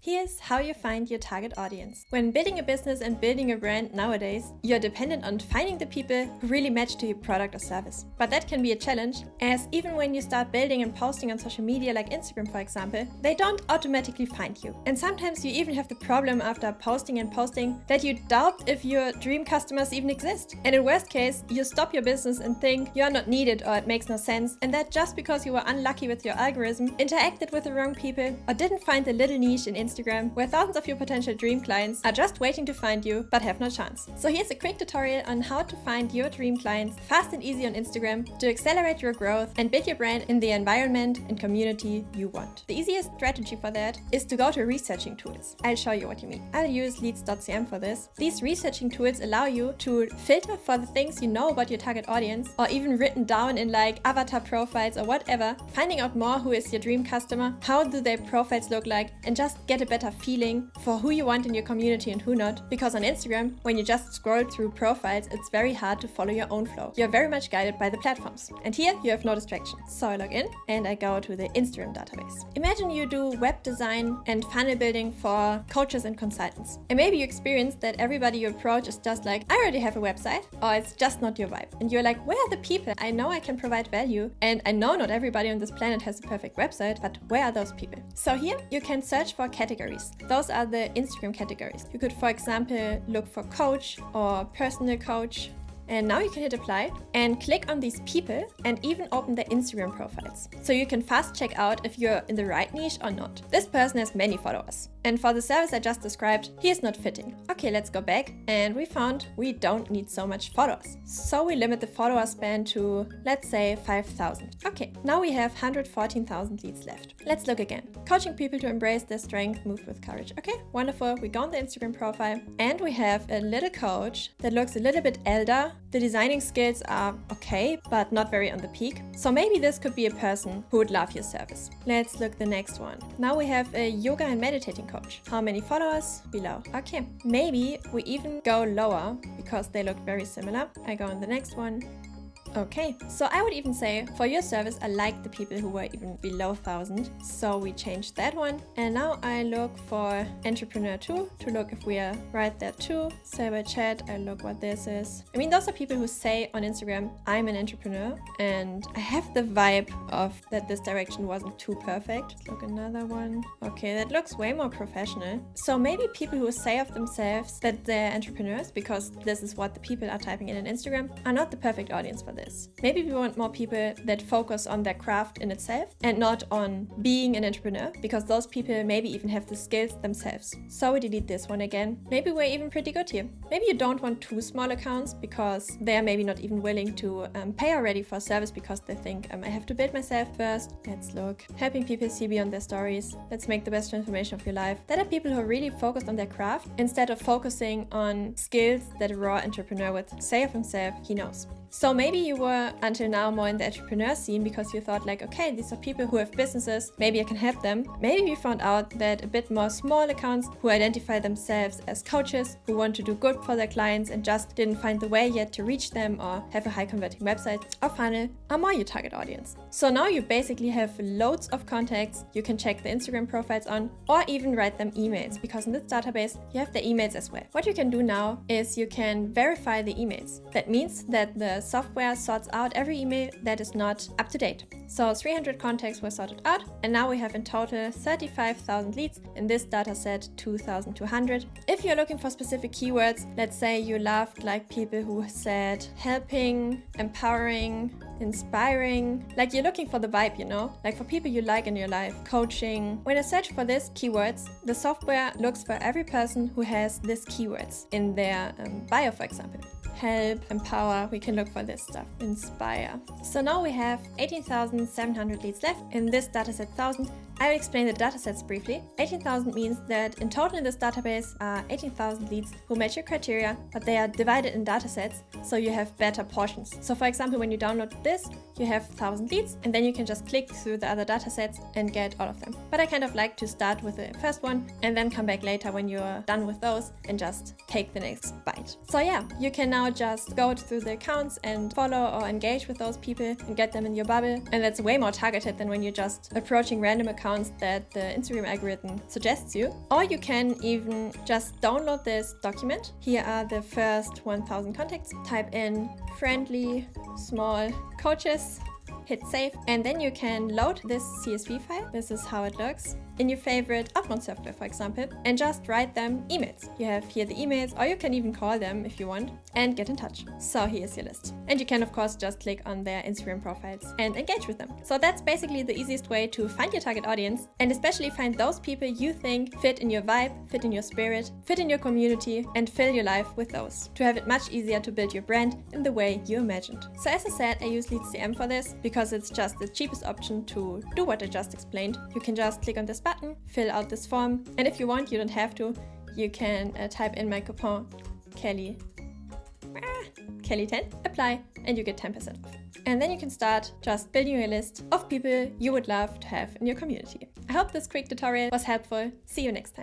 Here's how you find your target audience. When building a business and building a brand nowadays, you're dependent on finding the people who really match to your product or service. But that can be a challenge, as even when you start building and posting on social media like Instagram, for example, they don't automatically find you. And sometimes you even have the problem after posting that you doubt if your dream customers even exist. And in worst case, you stop your business and think you're not needed or it makes no sense, and that just because you were unlucky with your algorithm, interacted with the wrong people, or didn't find the little niche in Instagram where thousands of your potential dream clients are just waiting to find you but have no chance. So here's a quick tutorial on how to find your dream clients fast and easy on Instagram to accelerate your growth and build your brand in the environment and community you want. The easiest strategy for that is to go to researching tools. I'll show you what you mean. I'll use Leads.cm for this. These researching tools allow you to filter for the things you know about your target audience, or even written down in like avatar profiles or whatever, finding out more who is your dream customer, how do their profiles look like, and just get a better feeling for who you want in your community and who not. Because on Instagram, when you just scroll through profiles, it's very hard to follow your own flow. You're very much guided by the platforms. And here you have no distraction. So I log in and I go to the Instagram database. Imagine you do web design and funnel building for coaches and consultants. And maybe you experience that everybody you approach is just like, I already have a website, or it's just not your vibe. And you're like, where are the people? I know I can provide value, and I know not everybody on this planet has a perfect website, but where are those people? So here you can search for categories. Those are the Instagram categories. You could, for example, look for coach or personal coach. And now you can hit apply and click on these people and even open their Instagram profiles. So you can fast check out if you're in the right niche or not. This person has many followers. And for the service I just described, he is not fitting. Okay, let's go back, and we found we don't need so much followers. So we limit the follower span to, let's say, 5,000. Okay, now we have 114,000 leads left. Let's look again. Coaching people to embrace their strength, move with courage. Okay, wonderful. We go on the Instagram profile and we have a little coach that looks a little bit elder. The designing skills are okay, but not very on the peak. So maybe this could be a person who would love your service. Let's look the next one. Now we have a yoga and meditating coach. How many followers? Below. Okay, maybe we even go lower because they look very similar. I go on the next one. Okay, so I would even say for your service, I like the people who were even below 1,000. So we changed that one. And now I look for entrepreneur too, to look if we are right there too. Say by chat, I look what this is. I mean, those are people who say on Instagram, I'm an entrepreneur. And I have the vibe of that this direction wasn't too perfect. Let's look another one. Okay, that looks way more professional. So maybe people who say of themselves that they're entrepreneurs, because this is what the people are typing in Instagram, are not the perfect audience for this. Maybe we want more people that focus on their craft in itself and not on being an entrepreneur, because those people maybe even have the skills themselves. So we delete this one again. Maybe we're even pretty good here. Maybe you don't want too small accounts because they're maybe not even willing to pay already for a service because they think I have to build myself first. Let's look. Helping people see beyond their stories. Let's make the best transformation of your life. That are people who are really focused on their craft instead of focusing on skills that a raw entrepreneur would say of himself he knows. So maybe you were until now more in the entrepreneur scene because you thought like, okay, these are people who have businesses, maybe I can help them. Maybe we found out that a bit more small accounts who identify themselves as coaches, who want to do good for their clients and just didn't find the way yet to reach them or have a high converting website or funnel are more your target audience. So now you basically have loads of contacts you can check the Instagram profiles on, or even write them emails, because in this database you have their emails as well. What you can do now is you can verify the emails. That means that the software sorts out every email that is not up to date. So 300 contacts were sorted out, and now we have in total 35,000 leads. In this data set, 2,200. If you're looking for specific keywords, let's say you loved like people who said helping, empowering, inspiring, like you're looking for the vibe, you know, like for people you like in your life, coaching. When I search for these keywords, the software looks for every person who has these keywords in their bio, for example. Help, empower, we can look for this stuff, inspire. So now we have 18,700 leads left. In this dataset 1,000, I'll explain the datasets briefly. 18,000 means that in total in this database are 18,000 leads who match your criteria, but they are divided in datasets, so you have better portions. So for example, when you download this, you have 1,000 leads, and then you can just click through the other datasets and get all of them. But I kind of like to start with the first one and then come back later when you're done with those and just take the next bite. So yeah, you can now just go through the accounts and follow or engage with those people and get them in your bubble. And that's way more targeted than when you're just approaching random accounts accounts that the Instagram algorithm suggests you. Or you can even just download this document. Here are the first 1000 contacts. Type in friendly small coaches, hit save, and then you can load this CSV file. This is how it looks in your favorite outbound software, for example, and just write them emails. You have here the emails, or you can even call them if you want and get in touch. So here's your list. And you can of course just click on their Instagram profiles and engage with them. So that's basically the easiest way to find your target audience, and especially find those people you think fit in your vibe, fit in your spirit, fit in your community, and fill your life with those to have it much easier to build your brand in the way you imagined. So as I said, I use Leads.cm for this because it's just the cheapest option to do what I just explained. You can just click on this button, fill out this form, and if you want, you don't have to. You can type in my coupon Kelly10, apply, and you get 10% off. And then you can start just building your list of people you would love to have in your community. I hope this quick tutorial was helpful. See you next time.